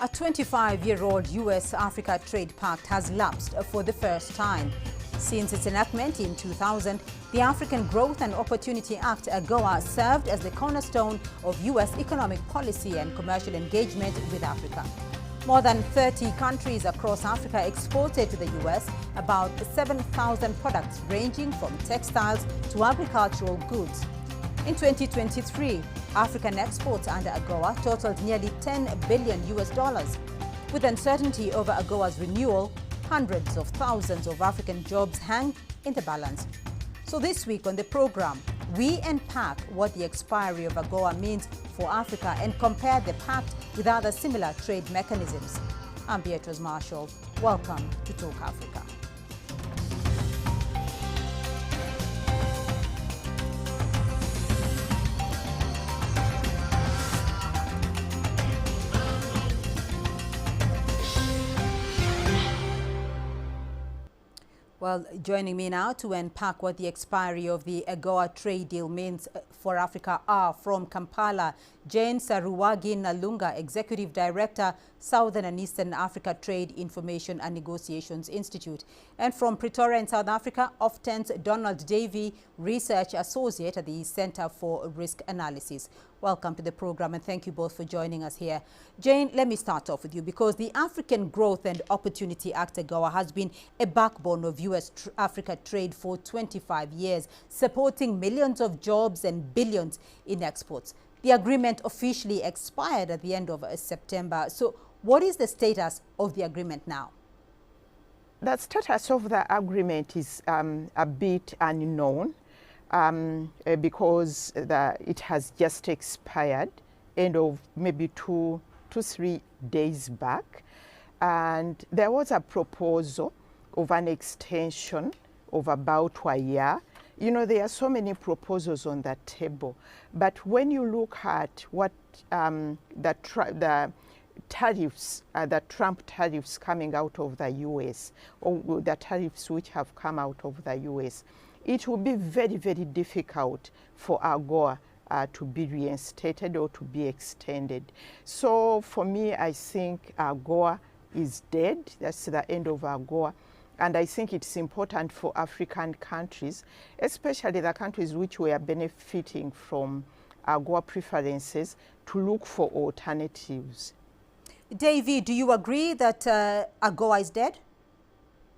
A 25-year-old U.S. Africa trade pact has lapsed for the first time. Since its enactment in 2000, the African Growth and Opportunity Act, AGOA, served as the cornerstone of U.S. economic policy and commercial engagement with Africa. More than 30 countries across Africa exported to the U.S. about 7,000 products ranging from textiles to agricultural goods. In 2023, African exports under AGOA totaled nearly $10 billion. With uncertainty over AGOA's renewal, hundreds of thousands of African jobs hang in the balance. So this week on the program, we unpack what the expiry of AGOA means for Africa and compare the pact with other similar trade mechanisms. I'm Beatrice Marshall. Welcome to Talk Africa. Well, joining me now to unpack what the expiry of the AGOA trade deal means for Africa are from Kampala, Jane Saruwagi Nalunga, Executive Director, Southern and Eastern Africa Trade Information and Negotiations Institute. And from Pretoria in South Africa, Often's Donald Davey, Research Associate at the Center for Risk Analysis. Welcome to the program and thank you both for joining us here. Jane, let me start off with you because the African Growth and Opportunity Act, AGOA, has been a backbone of U.S. Africa trade for 25 years, supporting millions of jobs and billions in exports. The agreement officially expired at the end of September. So what is the status of the agreement now? The status of the agreement is a bit unknown because it has just expired end of maybe 2 to 3 days back. And there was a proposal of an extension of about a year. You know, there are so many proposals on that table, but when you look at what the tariffs, the Trump tariffs coming out of the U.S., or the tariffs which have come out of the U.S., it will be very, very difficult for AGOA to be reinstated or to be extended. So for me, I think AGOA is dead. That's the end of AGOA. And I think it's important for African countries, especially the countries which were benefiting from AGOA preferences, to look for alternatives. Davey, do you agree that AGOA is dead?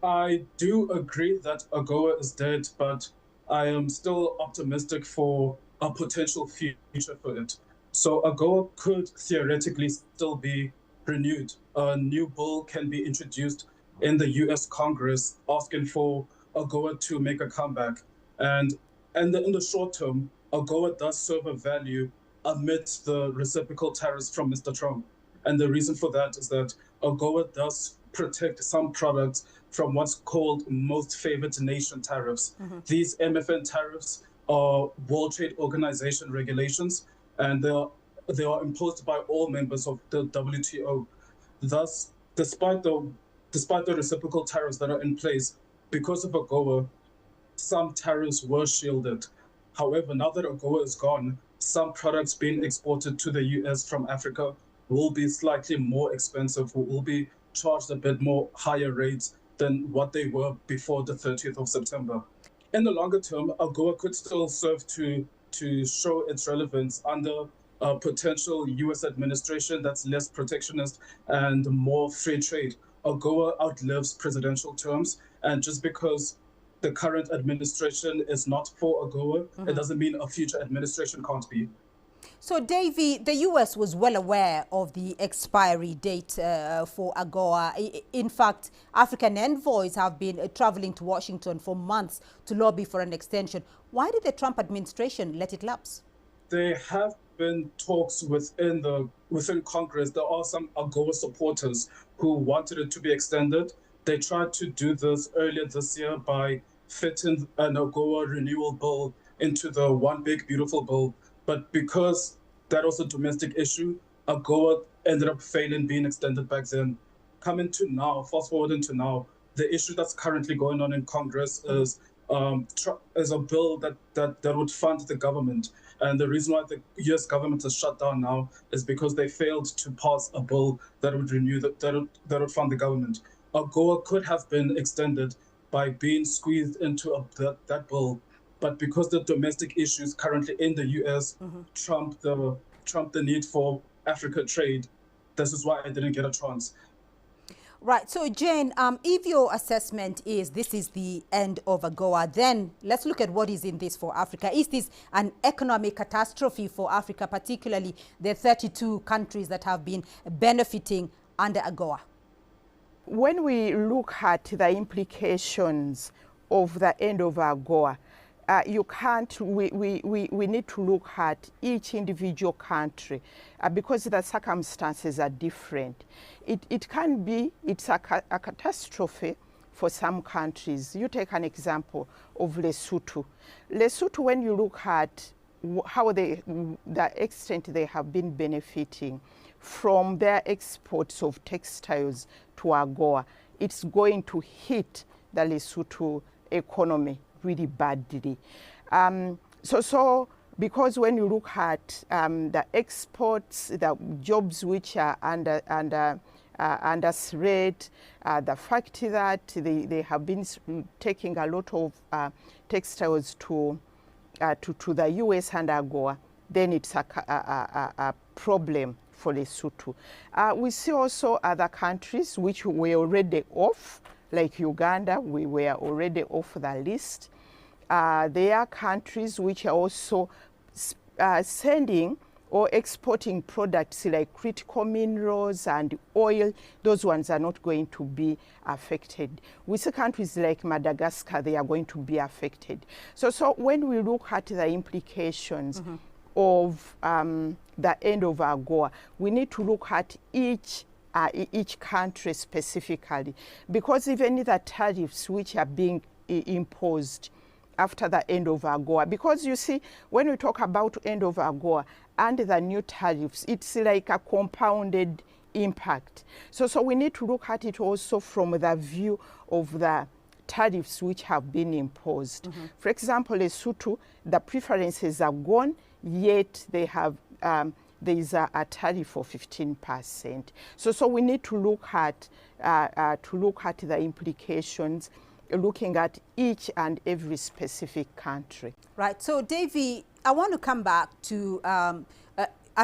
I do agree that AGOA is dead, but I am still optimistic for a potential future for it. So AGOA could theoretically still be renewed. A new bill can be introduced in the U.S. Congress asking for AGOA to make a comeback. And in the short term, AGOA does serve a value amidst the reciprocal tariffs from Mr. Trump. And the reason for that is that AGOA does protect some products from what's called most favored nation tariffs. These MFN tariffs are World Trade Organization regulations, and they are imposed by all members of the WTO. Thus, despite the reciprocal tariffs that are in place, because of AGOA, some tariffs were shielded. However, now that AGOA is gone, some products being exported to the US from Africa will be slightly more expensive, will be charged a bit more higher rates than what they were before the 30th of September. In the longer term, AGOA could still serve to show its relevance under a potential US administration that's less protectionist and more free trade. AGOA outlives presidential terms, and just because the current administration is not for AGOA, it doesn't mean a future administration can't be. So, Davey, the U.S. was well aware of the expiry date for AGOA. In fact, African envoys have been traveling to Washington for months to lobby for an extension. Why did the Trump administration let it lapse? There have been talks within Congress. There are some AGOA supporters who wanted it to be extended. They tried to do this earlier this year by fitting an AGOA renewal bill into the One Big Beautiful Bill. But because that was a domestic issue, AGOA ended up failing being extended back then. Coming to now, fast forwarding to now, the issue that's currently going on in Congress is a bill that would fund the government. And the reason why the US government is shut down now is because they failed to pass a bill that would renew that would fund the government. AGOA could have been extended by being squeezed into that bill, but because the domestic issues currently in the US trump the need for Africa trade, this is why I didn't get a chance. Right. So, Jane, if your assessment is this is the end of AGOA, then let's look at what is in this for Africa. Is this an economic catastrophe for Africa, particularly the 32 countries that have been benefiting under AGOA? When we look at the implications of the end of AGOA, we need to look at each individual country because the circumstances are different. It's a catastrophe for some countries. You take an example of Lesotho. Lesotho, when you look at how the extent they have been benefiting from their exports of textiles to AGOA, it's going to hit the Lesotho economy really badly. So because when you look at the exports, the jobs which are under threat, the fact that they have been taking a lot of textiles to the US and AGOA, then it's a problem for Lesotho. We see also other countries which were already off, like Uganda. We were already off the list. There are countries which are also sending or exporting products like critical minerals and oil. Those ones are not going to be affected. We see countries like Madagascar, they are going to be affected. So when we look at the implications of the end of AGOA, we need to look at each country specifically, because even the tariffs which are being imposed after the end of AGOA, because you see, when we talk about end of AGOA and the new tariffs, it's like a compounded impact. So we need to look at it also from the view of the tariffs which have been imposed. For example, Lesotho, the preferences are gone, yet they have there is a tariff of 15%. So we need to look at the implications, looking at each and every specific country. Right. So, Davy, I want to come back to a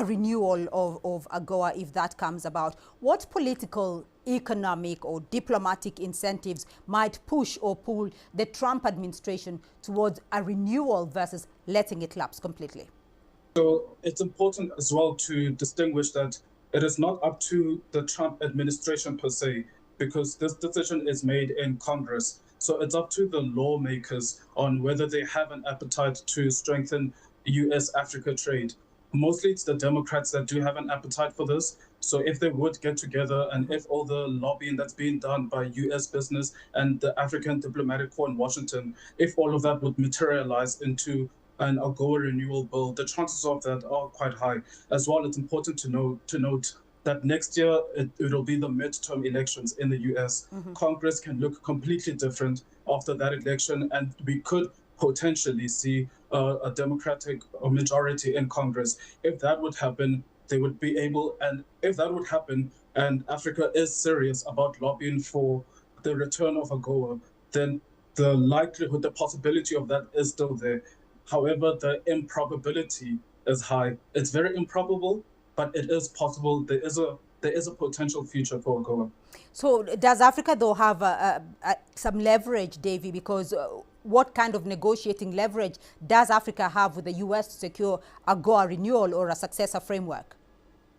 renewal of AGOA, if that comes about. What political, economic or diplomatic incentives might push or pull the Trump administration towards a renewal versus letting it lapse completely? So it's important as well to distinguish that it is not up to the Trump administration per se, because this decision is made in Congress. So it's up to the lawmakers on whether they have an appetite to strengthen U.S. Africa trade. Mostly it's the Democrats that do have an appetite for this. So if they would get together and if all the lobbying that's being done by U.S. business and the African diplomatic corps in Washington, if all of that would materialize into an AGOA renewal bill, the chances of that are quite high. As well, it's important to note that next year it'll be the midterm elections in the US. Congress can look completely different after that election, and we could potentially see a Democratic majority in Congress. If that would happen, they would be able, and if that would happen, and Africa is serious about lobbying for the return of AGOA, then the likelihood, the possibility of that is still there. However, the improbability is high. It's very improbable, but it is possible. There is a potential future for AGOA. So does Africa, though, have some leverage, Davy? Because what kind of negotiating leverage does Africa have with the U.S. to secure AGOA renewal or a successor framework?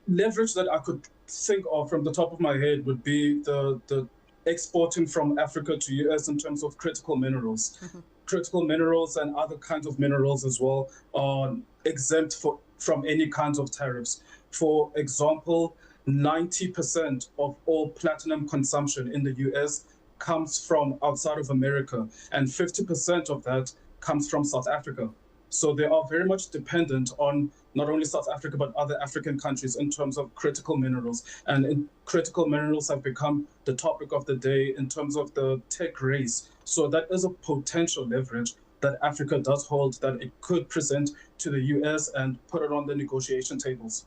Leverage that I could think of from the top of my head would be the exporting from Africa to U.S. in terms of critical minerals. Critical minerals and other kinds of minerals as well are exempt from any kinds of tariffs. For example, 90% of all platinum consumption in the US comes from outside of America, and 50% of that comes from South Africa. So they are very much dependent on not only South Africa, but other African countries in terms of critical minerals. And critical minerals have become the topic of the day in terms of the tech race. So that is a potential leverage that Africa does hold that it could present to the US and put it on the negotiation tables.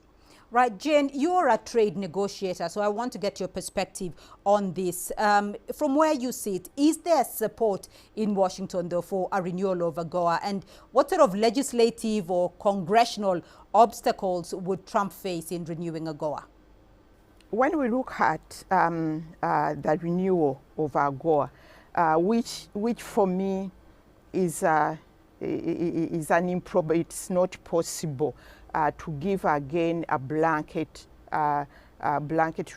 Right, Jane, you're a trade negotiator, so I want to get your perspective on this. From where you sit, is there support in Washington, though, for a renewal of AGOA? And what sort of legislative or congressional obstacles would Trump face in renewing AGOA? When we look at the renewal of AGOA, which for me is an improbable, it's not possible to give again a blanket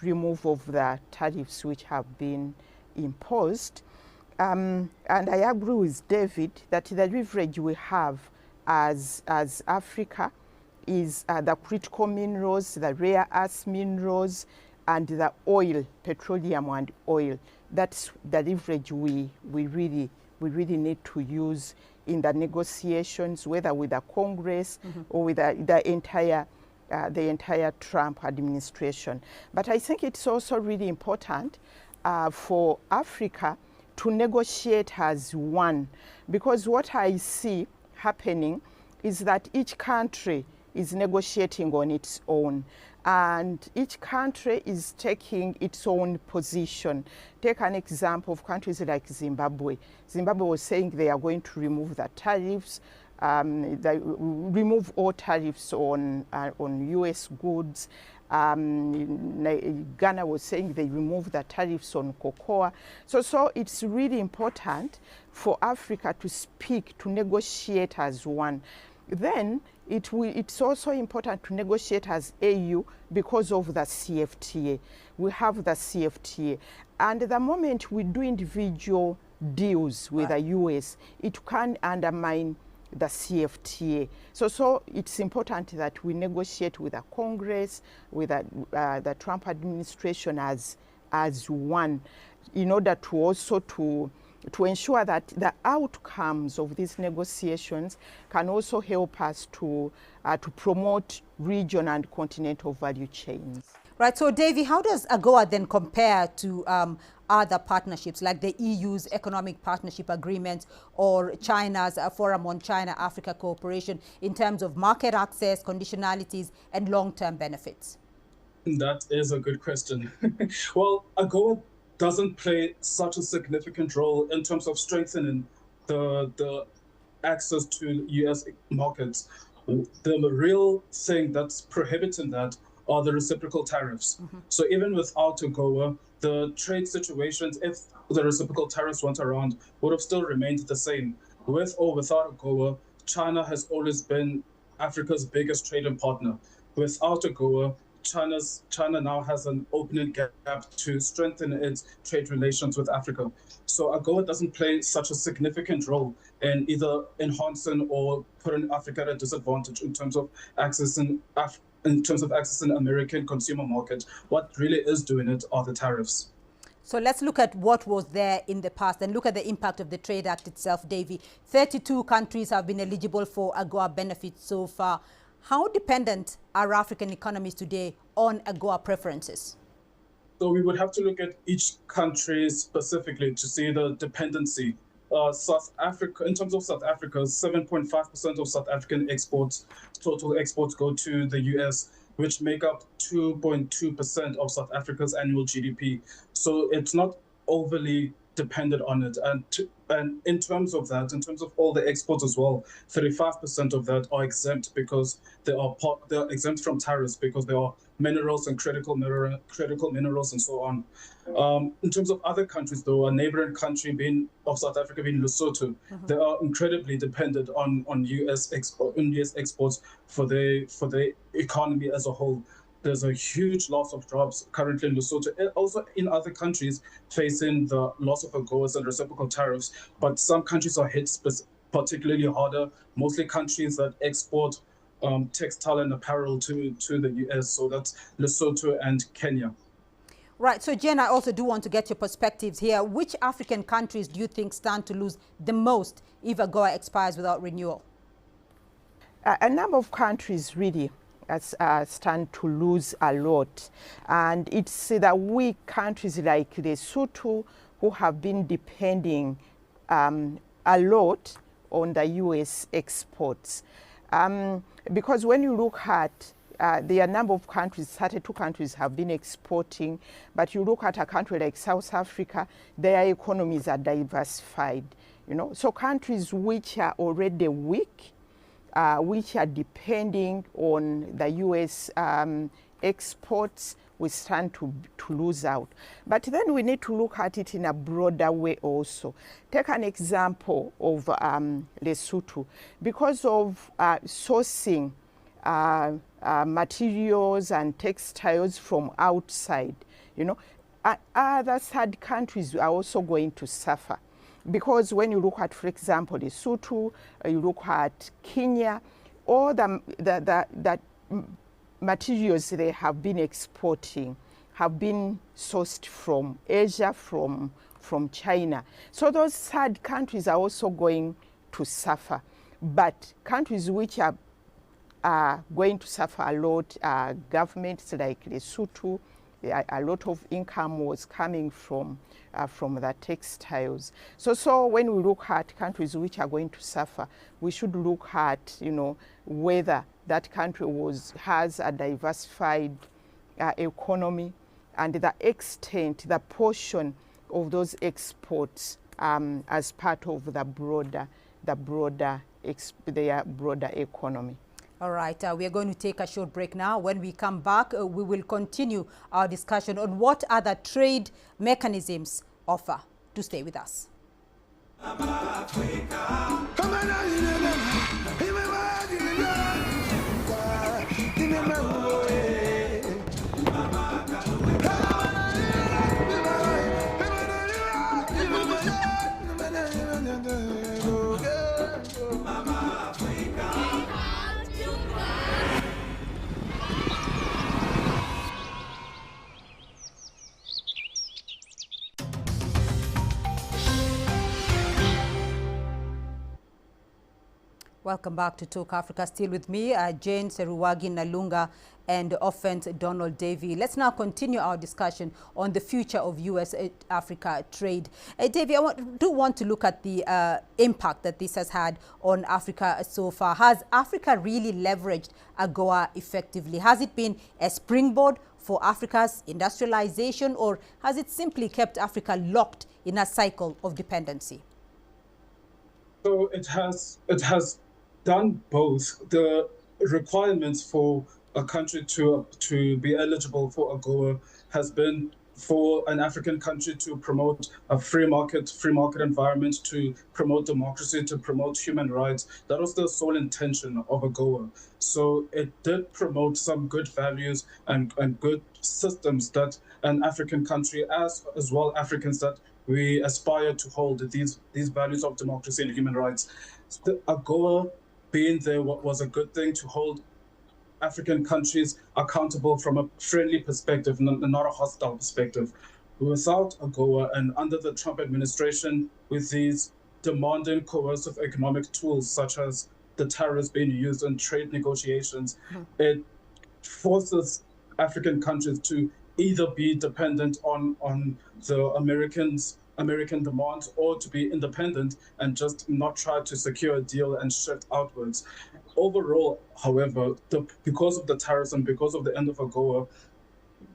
remove of the tariffs which have been imposed. And I agree with David that the leverage we have as Africa is the critical minerals, the rare earth minerals, and the oil, petroleum and oil. That's the leverage we really need to use in the negotiations, whether with the Congress or with the entire Trump administration. But I think it's also really important for Africa to negotiate as one, because what I see happening is that each country is negotiating on its own, and each country is taking its own position. Take an example of countries like Zimbabwe. Zimbabwe was saying they are going to remove the tariffs, they remove all tariffs on U.S. goods. Ghana was saying they remove the tariffs on cocoa. So it's really important for Africa to speak, to negotiate as one. Then it's also important to negotiate as AU because of the CFTA. We have the CFTA. And the moment we do individual deals with the US, it can undermine the CFTA. So it's important that we negotiate with the Congress, with the Trump administration as one, in order to also to ensure that the outcomes of these negotiations can also help us to promote region and continental value chains. Right. So, Davy, how does AGOA then compare to other partnerships like the EU's Economic Partnership Agreement or China's Forum on China-Africa Cooperation in terms of market access, conditionalities, and long-term benefits? That is a good question. Well, AGOA doesn't play such a significant role in terms of strengthening the access to US markets. The real thing that's prohibiting that are the reciprocal tariffs. So even without AGOA, the trade situations, if the reciprocal tariffs weren't around, would have still remained the same. With or without AGOA, China has always been Africa's biggest trading partner. Without AGOA, China now has an opening gap to strengthen its trade relations with Africa. So AGOA doesn't play such a significant role in either enhancing or putting Africa at a disadvantage in terms of accessing American consumer market. What really is doing it are the tariffs. So let's look at what was there in the past and look at the impact of the Trade Act itself, Davy. 32 countries have been eligible for AGOA benefits so far. How dependent are African economies today on AGOA preferences? So we would have to look at each country specifically to see the dependency. South Africa, in terms of South Africa, 7.5% of South African exports, total exports, go to the US, which make up 2.2% of South Africa's annual GDP. So it's not overly dependent on it. And in terms of that, in terms of all the exports as well, 35% of that are exempt because they're exempt from tariffs because they are minerals and critical minerals and so on. In terms of other countries, though, a neighboring country of South Africa being Lesotho, they are incredibly dependent on US exports for the economy as a whole. There's a huge loss of jobs currently in Lesotho, and also in other countries facing the loss of AGOAs and reciprocal tariffs. But some countries are hit particularly harder, mostly countries that export textile and apparel to the US. So that's Lesotho and Kenya. Right. So, Jen, I also do want to get your perspectives here. Which African countries do you think stand to lose the most if AGOA expires without renewal? A number of countries really stand to lose a lot. And it's the weak countries like Lesotho who have been depending a lot on the U.S. exports. Because when you look at there are a number of countries, 32 countries have been exporting, but you look at a country like South Africa, their economies are diversified. So countries which are already weak, which are depending on the U.S. Exports, we stand to lose out. But then we need to look at it in a broader way also. Take an example of Lesotho. Because of sourcing materials and textiles from outside, other third countries are also going to suffer. Because when you look at, for example, Lesotho, you look at Kenya, all the materials they have been exporting have been sourced from Asia, from China. So those third countries are also going to suffer. But countries which are going to suffer a lot are governments like Lesotho. A lot of income was coming from the textiles. So when we look at countries which are going to suffer, we should look at whether that country has a diversified economy, and the extent, the portion of those exports as part of their broader economy. All right, we are going to take a short break now. When we come back, we will continue our discussion on what other trade mechanisms offer. Do stay with us. Welcome back to Talk Africa. Still with me, Jane Seruwagi Nalunga and Offent Donald Davey. Let's now continue our discussion on the future of U.S. Africa trade. Davey, I do want to look at the impact that this has had on Africa so far. Has Africa really leveraged AGOA effectively? Has it been a springboard for Africa's industrialization, or has it simply kept Africa locked in a cycle of dependency? So it has done both. The requirements for a country to be eligible for AGOA has been for an African country to promote a free market environment, to promote democracy, to promote human rights. That was the sole intention of AGOA. So it did promote some good values and good systems that an African country, as well Africans, that we aspire to hold these values of democracy and human rights. The AGOA being there was a good thing to hold African countries accountable from a friendly perspective, not a hostile perspective. Without AGOA and under the Trump administration, with these demanding coercive economic tools such as the tariffs being used in trade negotiations, it forces African countries to either be dependent on the American demands, or to be independent and just not try to secure a deal and shift outwards. Overall, however, because of the tariffs and because of the end of AGOA,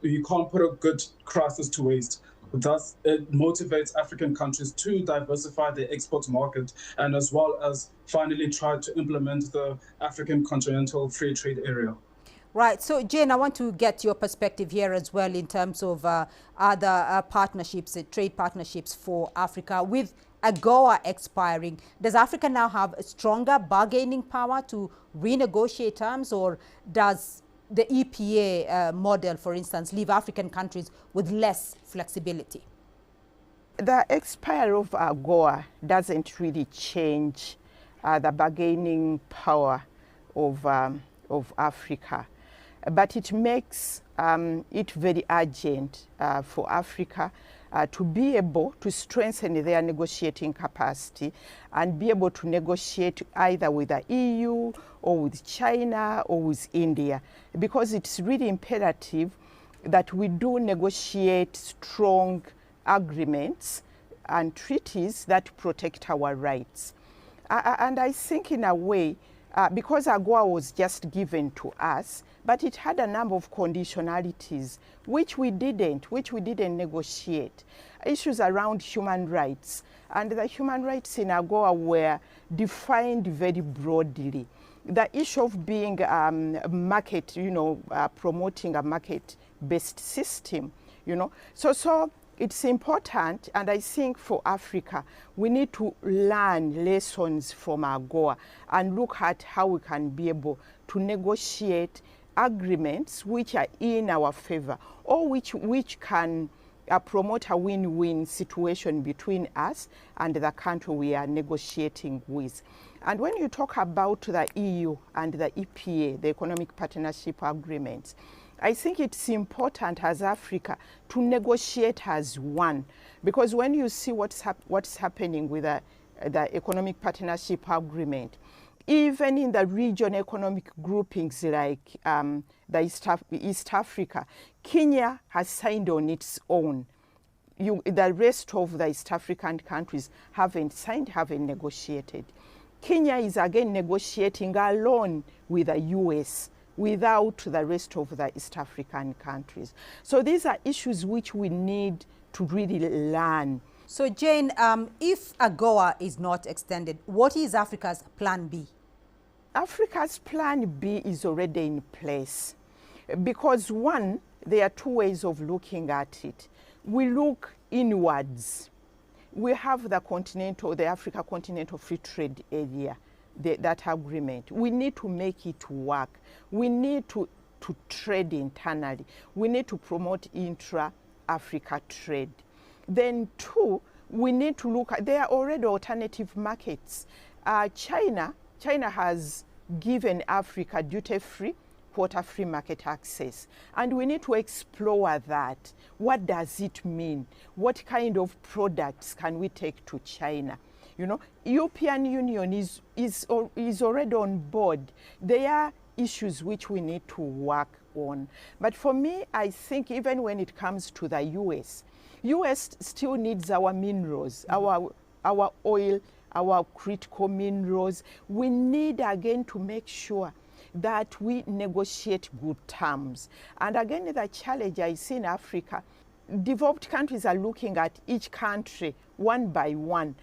you can't put a good crisis to waste. Thus, it motivates African countries to diversify their export market, and as well as finally try to implement the African Continental Free Trade Area. Right. So, Jane, I want to get your perspective here as well in terms of other partnerships, trade partnerships for Africa. With AGOA expiring, does Africa now have a stronger bargaining power to renegotiate terms, or does the EPA model, for instance, leave African countries with less flexibility? The expiry of AGOA doesn't really change the bargaining power of Africa. But it makes it very urgent for Africa to be able to strengthen their negotiating capacity and be able to negotiate either with the EU or with China or with India, because it's really imperative that we do negotiate strong agreements and treaties that protect our rights. And I think in a way, because AGOA was just given to us, but it had a number of conditionalities which we didn't negotiate. Issues around human rights, and the human rights in AGOA were defined very broadly. The issue of being market, promoting a market-based system, So it's important, and I think for Africa, we need to learn lessons from AGOA and look at how we can be able to negotiate agreements which are in our favor, or which can promote a win-win situation between us and the country we are negotiating with. And when you talk about the EU and the EPA, the Economic Partnership Agreements, I think it's important as Africa to negotiate as one, because when you see what's happening with the Economic Partnership Agreement, even in the region economic groupings like the East Africa, Kenya has signed on its own. The rest of the East African countries haven't signed, haven't negotiated. Kenya is again negotiating alone with the U.S. without the rest of the East African countries. So these are issues which we need to really learn. So Jane, if AGOA is not extended, what is Africa's plan B? Africa's plan B is already in place. Because one, there are two ways of looking at it. We look inwards. We have the Africa Continental Free Trade Area, that agreement. We need to make it work. We need to trade internally. We need to promote intra-Africa trade. Then two, we need to look at, there are already alternative markets. China has given Africa duty-free, quota-free market access. And we need to explore that. What does it mean? What kind of products can we take to China? European Union is already on board. There are issues which we need to work on. But for me, I think even when it comes to the US still needs our minerals, our oil, our critical minerals. We need again to make sure that we negotiate good terms. And again, the challenge I see in Africa, developed countries are looking at each country one by one,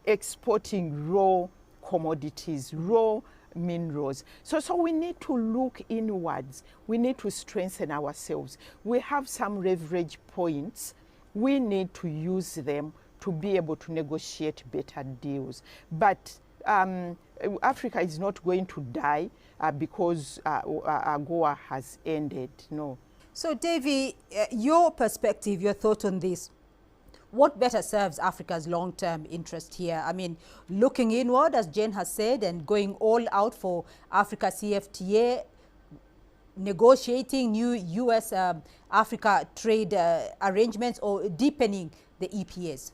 exporting raw commodities, raw minerals. So we need to look inwards. We need to strengthen ourselves. We have some leverage points. We need to use them to be able to negotiate better deals. But Africa is not going to die because AGOA has ended, no. So Davy, your perspective, your thought on this, what better serves Africa's long-term interest here? I mean, looking inward, as Jane has said, and going all out for Africa CFTA, negotiating new U.S. Africa trade arrangements, or deepening the EPAs?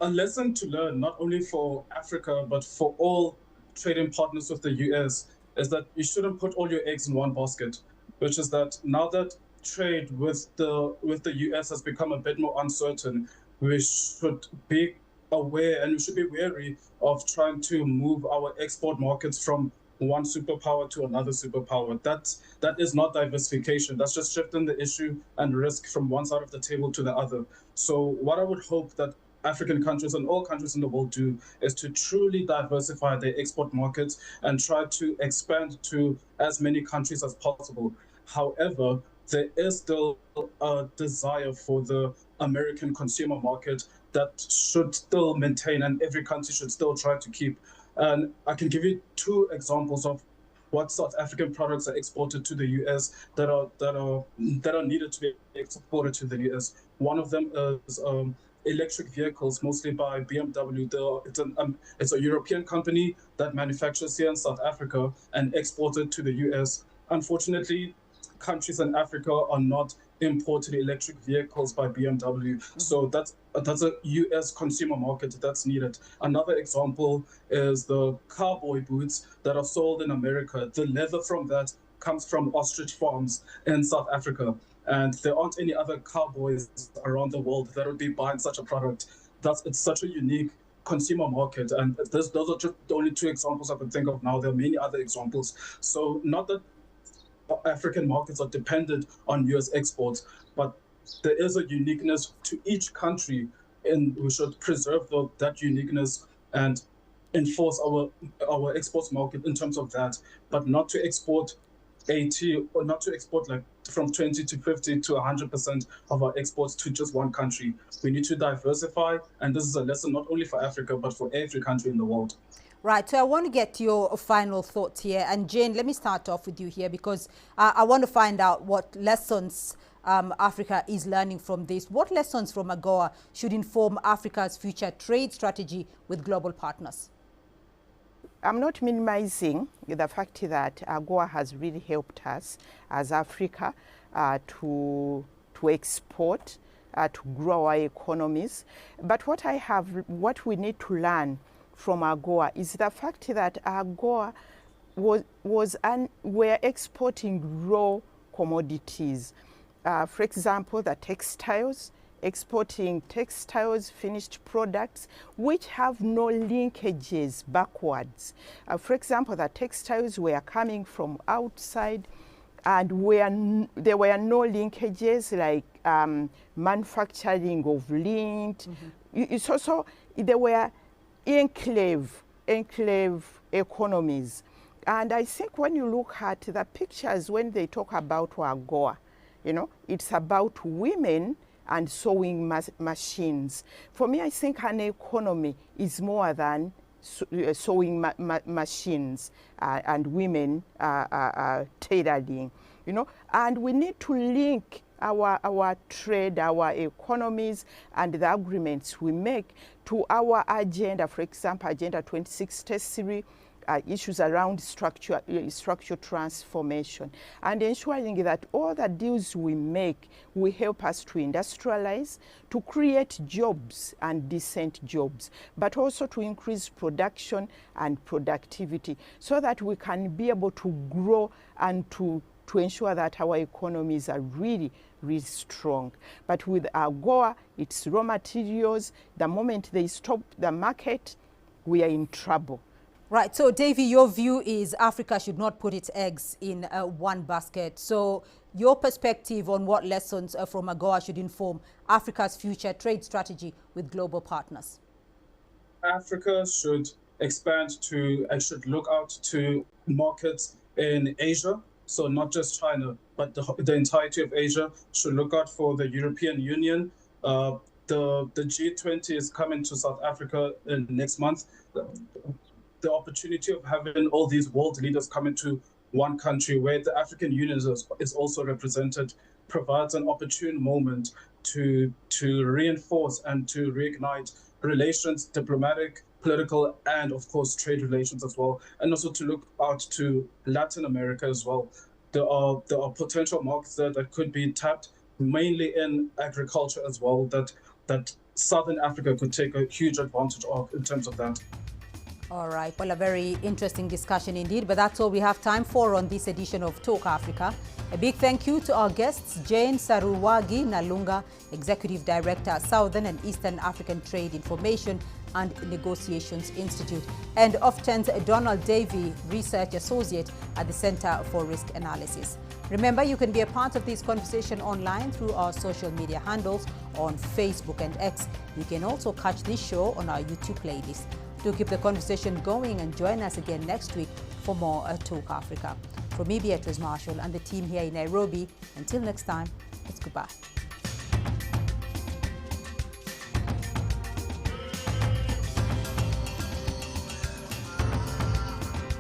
A lesson to learn, not only for Africa, but for all trading partners with the US, is that you shouldn't put all your eggs in one basket, which is that now that trade with the US has become a bit more uncertain, we should be aware and we should be wary of trying to move our export markets from one superpower to another superpower. That is not diversification. That's just shifting the issue and risk from one side of the table to the other. So what I would hope that African countries and all countries in the world do is to truly diversify their export markets and try to expand to as many countries as possible. However, there is still a desire for the American consumer market that should still maintain, and every country should still try to keep. And I can give you two examples of what South African products are exported to the US that are needed to be exported to the US. One of them is electric vehicles, mostly by BMW. It's a European company that manufactures here in South Africa and exported to the US. Unfortunately, countries in Africa are not importing electric vehicles by BMW. So that's a US consumer market that's needed. Another example is the cowboy boots that are sold in America. The leather from that comes from ostrich farms in South Africa. And there aren't any other cowboys around the world that would be buying such a product. It's such a unique consumer market. And those are just the only two examples I could think of now. There are many other examples. So not that African markets are dependent on US exports, but there is a uniqueness to each country, and we should preserve that uniqueness and enforce our exports market in terms of that, but not to export 80 or not to export like from 20 to 50 to 100% of our exports to just one country. We need to diversify, and this is a lesson not only for Africa, but for every country in the world. Right, so I want to get your final thoughts here. And Jane, let me start off with you here, because I want to find out what lessons Africa is learning from this. What lessons from AGOA should inform Africa's future trade strategy with global partners? I'm not minimizing the fact that AGOA has really helped us as Africa to export, to grow our economies. But what we need to learn from AGOA is the fact that AGOA we're exporting raw commodities. For example, the textiles, exporting textiles, finished products, which have no linkages backwards. For example, the textiles were coming from outside, and there were no linkages like manufacturing of lint. It's also, there were enclave economies. And I think when you look at the pictures, when they talk about AGOA, you know, it's about women and sewing machines. For me, I think an economy is more than sewing machines and women tailoring, you know. And we need to link our trade, our economies, and the agreements we make to our agenda. For example, Agenda 2063, issues around structural transformation, and ensuring that all the deals we make will help us to industrialize, to create jobs and decent jobs, but also to increase production and productivity so that we can be able to grow and to ensure that our economies are really strong. But with AGOA, it's raw materials. The moment they stop the market, we are in trouble. Right. So, Davy, your view is Africa should not put its eggs in one basket. So, your perspective on what lessons from AGOA should inform Africa's future trade strategy with global partners? Africa should expand to and should look out to markets in Asia. So not just China, but the entirety of Asia should look out for the European Union. The G20 is coming to South Africa next month. The opportunity of having all these world leaders coming to one country where the African Union is also represented provides an opportune moment to reinforce and to reignite relations, diplomatic, political, and of course trade relations as well, and also to look out to Latin America as well. There are potential markets there that could be tapped, mainly in agriculture as well, that Southern Africa could take a huge advantage of in terms of that. All right. Well, a very interesting discussion indeed, but that's all we have time for on this edition of Talk Africa. A big thank you to our guests, Jane Saruwagi Nalunga, Executive Director, Southern and Eastern African Trade Information and Negotiations Institute, and Often's Donald Davy, Research Associate at the Center for Risk Analysis. Remember, you can be a part of this conversation online through our social media handles on Facebook and X. You can also catch this show on our YouTube playlist. Do keep the conversation going and join us again next week for more Talk Africa. From me, Beatrice Marshall, and the team here in Nairobi, until next time, it's goodbye.